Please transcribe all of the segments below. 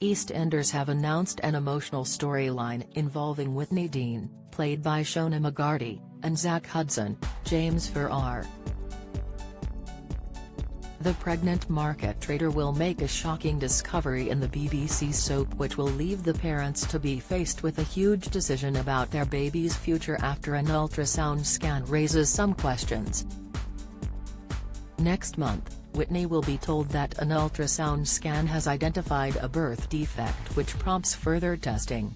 EastEnders have announced an emotional storyline involving Whitney Dean, played by Shona McGarty, and Zack Hudson, James Farrar. The pregnant market trader will make a shocking discovery in the BBC soap which will leave the parents-to-be faced with a huge decision about their baby's future after an ultrasound scan raises some questions. Next month, Whitney will be told that an ultrasound scan has identified a birth defect which prompts further testing.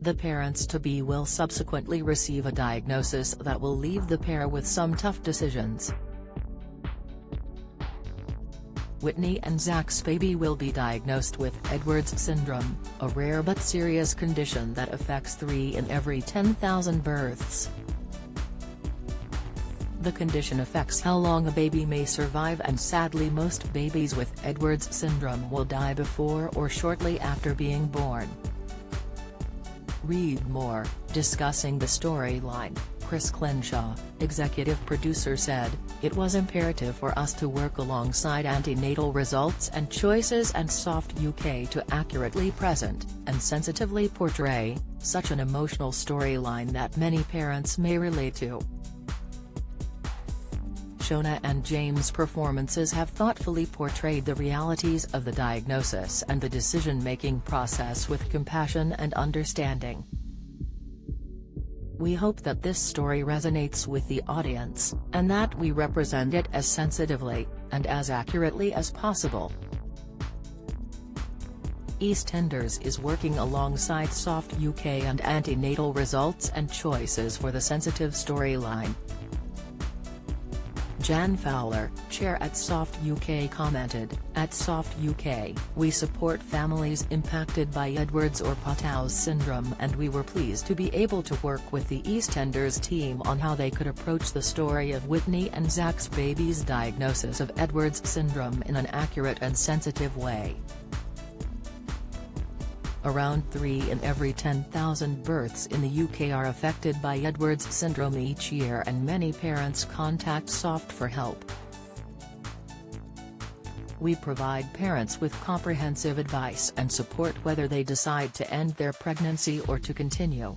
The parents-to-be will subsequently receive a diagnosis that will leave the pair with some tough decisions. Whitney and Zack's baby will be diagnosed with Edwards syndrome, a rare but serious condition that affects 3 in every 10,000 births. The condition affects how long a baby may survive, and sadly most babies with Edwards syndrome will die before or shortly after being born. Read more. Discussing the storyline, Chris Clinshaw, executive producer, said, "It was imperative for us to work alongside antenatal results and choices and Soft UK to accurately present, and sensitively portray, such an emotional storyline that many parents may relate to." Shona and James' performances have thoughtfully portrayed the realities of the diagnosis and the decision-making process with compassion and understanding. "We hope that this story resonates with the audience, and that we represent it as sensitively, and as accurately as possible." EastEnders is working alongside Soft UK and antenatal results and choices for the sensitive storyline. Jan Fowler, chair at Soft UK, commented, "At Soft UK, we support families impacted by Edwards or Patau's syndrome, and we were pleased to be able to work with the EastEnders team on how they could approach the story of Whitney and Zack's baby's diagnosis of Edwards syndrome in an accurate and sensitive way." Around 3 in every 10,000 births in the UK are affected by Edwards syndrome each year, and many parents contact Soft for help. "We provide parents with comprehensive advice and support whether they decide to end their pregnancy or to continue.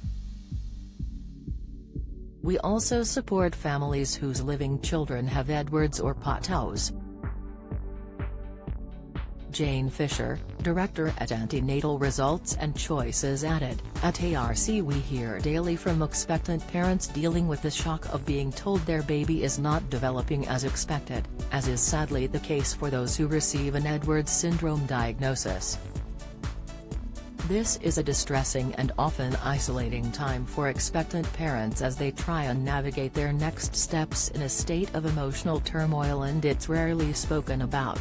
We also support families whose living children have Edwards or Patau's." Jane Fisher, director at Antenatal Results and Choices, added, "At ARC we hear daily from expectant parents dealing with the shock of being told their baby is not developing as expected, as is sadly the case for those who receive an Edwards syndrome diagnosis. This is a distressing and often isolating time for expectant parents as they try and navigate their next steps in a state of emotional turmoil, and it's rarely spoken about.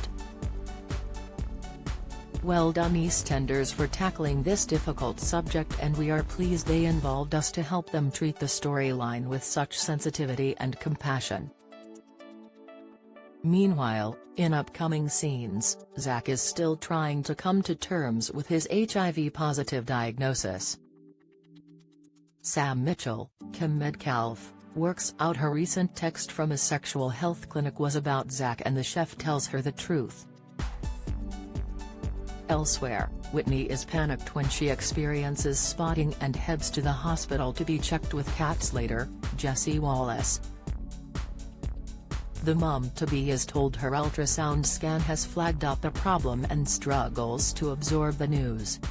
Well done EastEnders for tackling this difficult subject, and we are pleased they involved us to help them treat the storyline with such sensitivity and compassion." Meanwhile, in upcoming scenes, Zack is still trying to come to terms with his HIV-positive diagnosis. Sam Mitchell, Kim Metcalf, works out her recent text from a sexual health clinic was about Zack, and the chef tells her the truth. Elsewhere, Whitney is panicked when she experiences spotting and heads to the hospital to be checked with cats later, Jessie Wallace. The mom-to-be is told her ultrasound scan has flagged up a problem and struggles to absorb the news.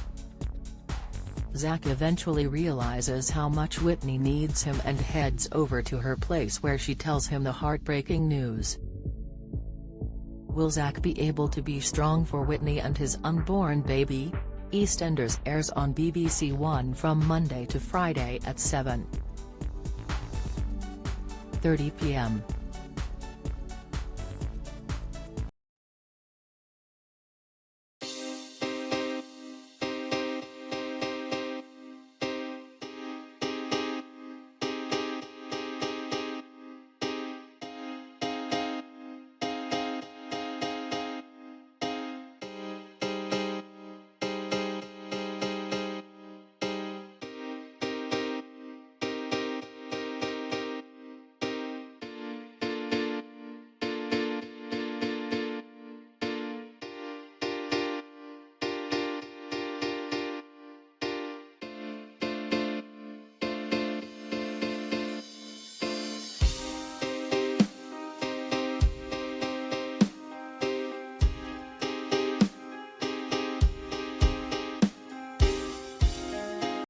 Zack eventually realizes how much Whitney needs him and heads over to her place where she tells him the heartbreaking news. Will Zack be able to be strong for Whitney and his unborn baby? EastEnders airs on BBC One from Monday to Friday at 7:30 p.m.